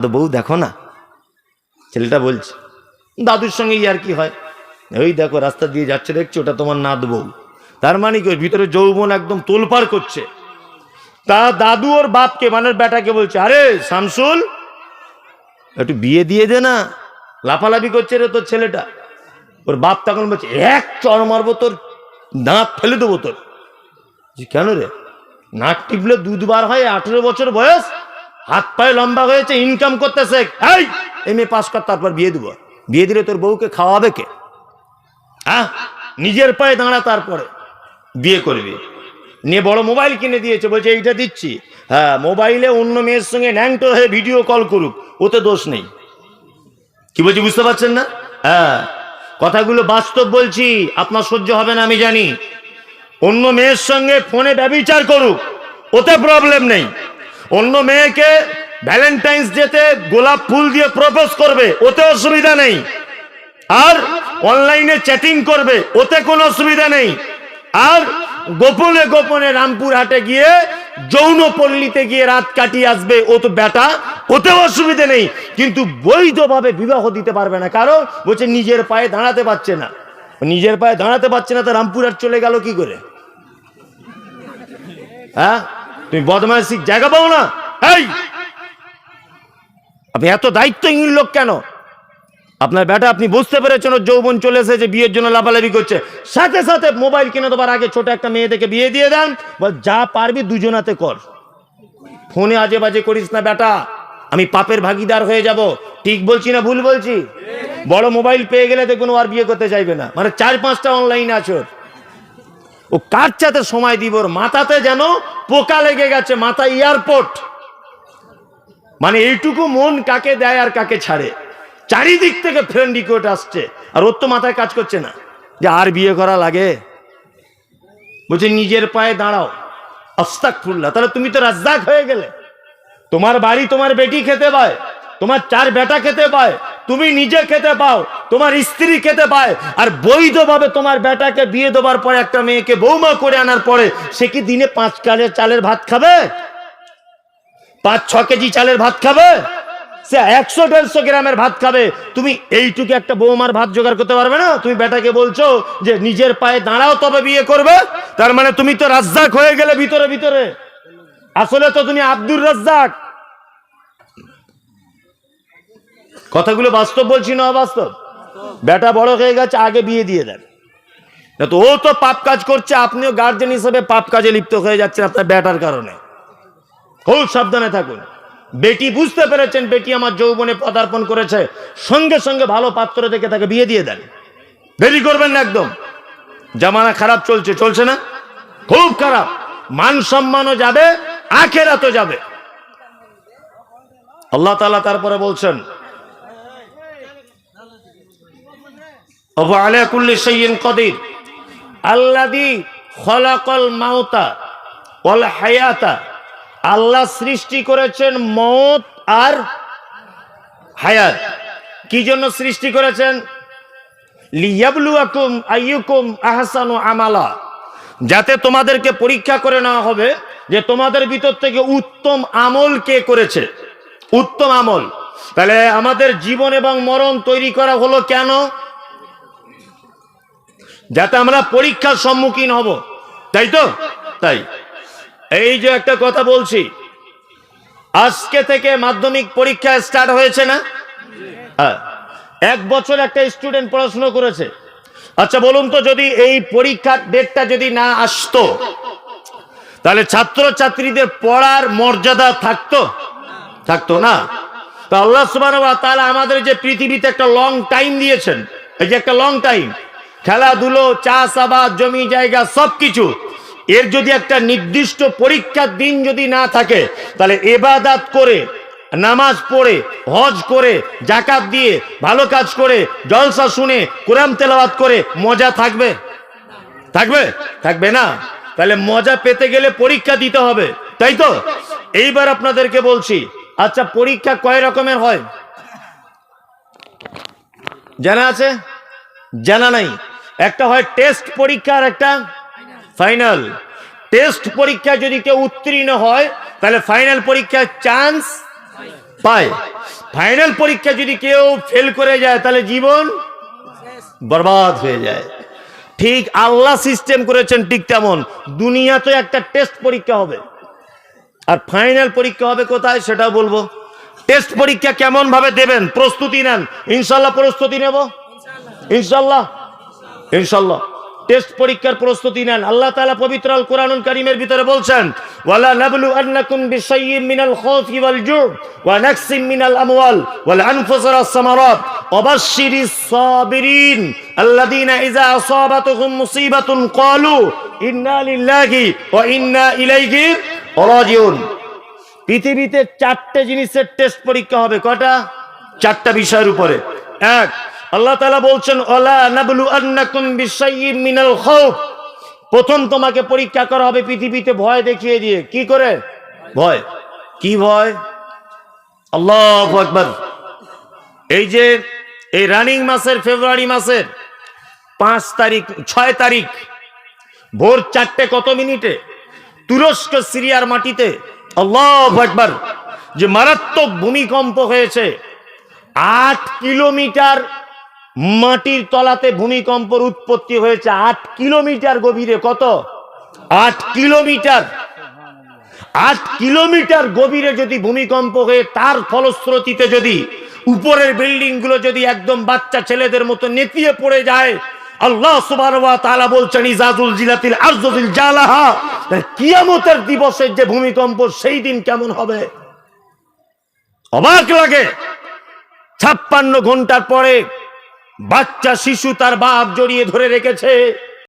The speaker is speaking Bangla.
তো বউ দেখো না, ছেলেটা বলছে দাদুর সঙ্গে আর কি হয়, ওই দেখো রাস্তা দিয়ে যাচ্ছে দেখছো, ওটা তোমার নাত বউ। তার মানে কি ওর ভিতরে যৌবন একদম তোলপাড় করছে। তা দাদু ওর বাপকে মানে বেটাকে বলছে, আরে শামসুল একটু বিয়ে দিয়ে দে না, লাফালাফি করছে রে তোর ছেলেটা। ওর বাপ তখন বলছে, এক চড় মারবো তোর, দাঁত ফেলে দেবো তোর। কেন রে? নাক টিপলে দুধ বার হয়, 18 বছর বয়স, হাত পায়ে লম্বা হয়েছে, ইনকাম করতেছে, এই এমএ পাস কর তারপর বিয়ে দেবো। বিয়ে দিলে তোর বউকে খাওয়াবে কে? নিজের পায়ে দাঁড়া তারপরে বিয়ে করবি। নিয়ে বড় মোবাইল কিনে দিয়েছে, বলছে এইটা দিচ্ছি। হ্যাঁ, মোবাইলে অন্য মেয়ের সঙ্গে ন্যাংটো হয়ে ভিডিও কল করুক, ওতে দোষ নেই। কি বলছি বুঝতে পারছেন না? হ্যাঁ, কথাগুলো বাস্তব বলছি, আপনার সহ্য হবে না আমি জানি। অন্য মেয়ের সঙ্গে ফোনে ব্যভিচার করুক, ওতে প্রবলেম নেই। অন্য মেয়েকে ভ্যালেন্টাইন্স ডেতে গোলাপ ফুল দিয়ে প্রপোজ করবে, ওতে অসুবিধা নেই। আর অনলাইনে চ্যাটিং করবে, ওতে কোনো অসুবিধা নেই। আর গোপনে গোপনে রামপুর হাটে গিয়ে যৌন পল্লীতে গিয়ে রাত কাটিয়ে আসবে, ও তো বেটা, ওতে অসুবিধা নেই। কিন্তু বৈধভাবে বিবাহ দিতে পারবে না। কারণ বলছে নিজের পায়ে দাঁড়াতে পারছে না। নিজের পায়ে দাঁড়াতে পারছে না, তো রামপুর হাট চলে গেল কি করে? হ্যাঁ, তুমি বদমাইশি জায়গা পাও না? এই আপনি এত দায়িত্বহীন লোক কেন? আপনার বেটা, আপনি বুঝতে পেরেছেন ওর যৌবন চলে এসেছে, বিয়ের জন্য লাফালাফি করছে, সাথে সাথে মোবাইল কিনে দেবার আগে ছোট একটা মেয়ে দেখে বিয়ে দিয়ে দেন। বল যা পারবি দুজনাতে কর, ফোনে আজে বাজে করিস না বেটা, আমি পাপের ভাগিদার হয়ে যাব। ঠিক বলছি না ভুল বলছি? বড় মোবাইল পেয়ে গেলে দেখুন ও আর বিয়ে করতে চাইবে না। মানে 4-5টা অনলাইন আছে ওর। ও কার চাতে সময় দিব? ওর মাথাতে যেন পোকা লেগে গেছে, মাথা এয়ারপোর্ট। মানে এইটুকু মন কাকে দেয় আর কাকে ছাড়ে, চারিদিক থেকে ফ্রেন্ড রিকোয়েস্ট আসছে, আর ওর তো মাথায় কাজ করছে না যে আর বিয়ে করা লাগে। বলছে নিজের পায়ে দাঁড়াও। আস্তাগফিরুল্লাহ। তাহলে তুমি তো রাজ্জাক হয়ে গেলে, তোমার বাড়ি তোমার বেটি খেতে পায়, তোমার 4 বেটা খেতে পায়, তুমি নিজে খেতে পাও, তোমার স্ত্রী খেতে পায়। আর বৈধভাবে তোমার বেটাকে বিয়ে দেবার পরে একটা মেয়েকে বৌমা করে আনার পরে সে কি দিনে 5 কালের চালের ভাত খাবে? 5-6 কেজি চালের ভাত খাবে? সে 100-150 গ্রামের ভাত খাবে। তুমি এইটুকু একটা বৌমার ভাত জোগাড় করতে পারবে না? তুমি বেটাকে বলছো যে নিজের পায়ে দাঁড়াও তবে বিয়ে করবে। তার মানে তুমি তো রাজ্জাক হয়ে গেলে ভিতরে ভিতরে, আসলে তো তুমি আব্দুর রাজ্জাক। কথাগুলো বাস্তব বলছি না অবাস্তব? বেটা বড় হয়ে গেছে, আগে বিয়ে দিয়ে দেন। তো ও তো পাপ কাজ করছে, আপনিও গার্জেন হিসেবে পাপ কাজে লিপ্ত হয়ে যাচ্ছেন আপনার বেটার কারণে। খুব সাবধানে থাকুন। বেটি বুঝতে পেরেছেন বেটি আমার যৌবনে পদার্পণ করেছে, সঙ্গে সঙ্গে ভালো পাত্র দেখে তাকে বিয়ে দিয়ে দেন, দেরি করবেন না একদম। জামানা খারাপ চলছে, চলছে না? খুব খারাপ। মান সম্মানও যাবে, আখিরাতও যাবে। আল্লাহ তাআলা তারপরে বলছেন, ওয়া আলা কুল্লি শাইইন কাদির আল্লাযী খালাকাল মাউতা ওয়াল হায়াতা। আল্লাহ সৃষ্টি করেছেন মওত আর হায়াত। কি জন্য সৃষ্টি করেছেন? লিয়াবলুয়াকুম আইয়ুকুম আহসানু আমালা, যাতে তোমাদেরকে পরীক্ষা করে নেওয়া হবে যে তোমাদের ভিতর থেকে উত্তম আমল কে করেছে। উত্তম আমল। তাহলে আমাদের জীবন এবং মরণ তৈরি করা হলো কেন? যাতে আমরা পরীক্ষার সম্মুখীন হব, তাই তো? তাই এই যে একটা কথা বলছি, আজকে থেকে মাধ্যমিক পরীক্ষা স্টার্ট হয়েছে না? হ্যাঁ, 1 বছর একটা স্টুডেন্ট পড়াশোনা করেছে। আচ্ছা বলুন তো, যদি এই পরীক্ষার ডেটটা যদি না আসতো, তাহলে ছাত্র ছাত্রীদের পড়ার মর্যাদা থাকতো? থাকতো না। তো আল্লাহ সুবহানাহু ওয়া তাআলা আমাদের যে পৃথিবীতে একটা লং টাইম দিয়েছেন, এই যে একটা লং টাইম, খেলাধুলো, চাষাবাদ, জমি জায়গা সবকিছু, এর যদি একটা নির্দিষ্ট পরীক্ষার দিন যদি না থাকে, তাহলে ইবাদত করে, নামাজ পড়ে, হজ করে, যাকাত দিয়ে, ভালো কাজ করে, জলসা শুনে, কোরআন তেলাওয়াত করে মজা থাকবে? থাকবে? থাকবে না। তাহলে মজা পেতে গেলে পরীক্ষা দিতে হবে, তাই তো? এইবার আপনাদেরকে বলছি, আচ্ছা পরীক্ষা কয় রকমের হয় জানা আছে? জানা নাই? একটা হয় টেস্ট পরীক্ষা আর একটা ফাইনাল। টেস্ট পরীক্ষা যদি কেউ উত্তীর্ণ হয় তাহলে ফাইনাল পরীক্ষার চান্স পায়। ফাইনাল পরীক্ষা যদি কেউ ফেল করে যায় তাহলে জীবন বরবাদ হয়ে যায়। ঠিক আল্লাহ সিস্টেম করেছেন ঠিক তেমন দুনিয়াতে একটা টেস্ট পরীক্ষা হবে, আর ফাইনাল পরীক্ষা হবে কোথায় সেটাও বলবো। টেস্ট পরীক্ষা কেমন ভাবে দেবেন প্রস্তুতি নেন, ইনশাল্লাহ প্রস্তুতি নেব, ইনশাল্লাহ ইনশাল্লাহ টেস্ট পরীক্ষার প্রস্তুতি নেন। আল্লাহ তাআলা পবিত্র আল কোরআনুল কারীমের ভিতরে বলছেন, ওয়ালা নাবলু আন্নাকুম বিশাইয়্যিম মিনাল খাউফি ওয়াল জু' ওয়া নাকসিম মিনাল আমওয়াল ওয়াল আনফুসি ওয়াস সামারাত ওয়াবাশশিরিস সাবিরিন আল্লাযীনা ইযা আসাবাতুহুম মুসিবাতুন ক্বালু ইন্না লিল্লাহি ওয়া ইন্না ইলাইহি রাজিউন। পৃথিবীতে চারটে জিনিসের টেস্ট পরীক্ষা হবে। কটা? চারটা বিষয়ের উপরে। এক, আল্লাহ তাআলা বলছেন ওয়ালা নাবলু আন্নাকুম বিশাইয়্যিম মিনাল খাউফ, প্রথম তোমাকে পরীক্ষা করা হবে পৃথিবীতে ভয় দেখিয়ে দিয়ে। কি করে ভয়? কি ভয়? আল্লাহু আকবার। এই যে এই রানিং মাসের ফেব্রুয়ারি মাসের 5 তারিখ 6 তারিখ ভোর 4টে কত মিনিটে তুরস্ক সিরিয়ার মাটিতে আল্লাহু আকবার যে মারাত্মক ভূমিকম্প হয়েছে। 8 কিলোমিটার মাটির তলাতে ভূমিকম্পের উৎপত্তি হয়েছে। 8 কিলোমিটার গভীরে। কত? 8 কিলোমিটার। 8 কিলোমিটার গভীরে যদি ভূমিকম্প হয়ে তার ফলশ্রুতিতে যদি উপরের বিল্ডিং গুলো যদি একদম বাচ্চা ছেলেদের মতো নেতিয়ে পড়ে যায়, আল্লাহ সুবহানাহু ওয়া তাআলা বলছেন ইজাজুল জিলাতিল আরজু জিলজালাহা, কিয়ামতের দিবসের যে ভূমিকম্প সেই দিন কেমন হবে অবাক লাগে। 56 ঘন্টার পরে বাচ্চা শিশু তার বাপ জড়িয়ে ধরে রেখেছে।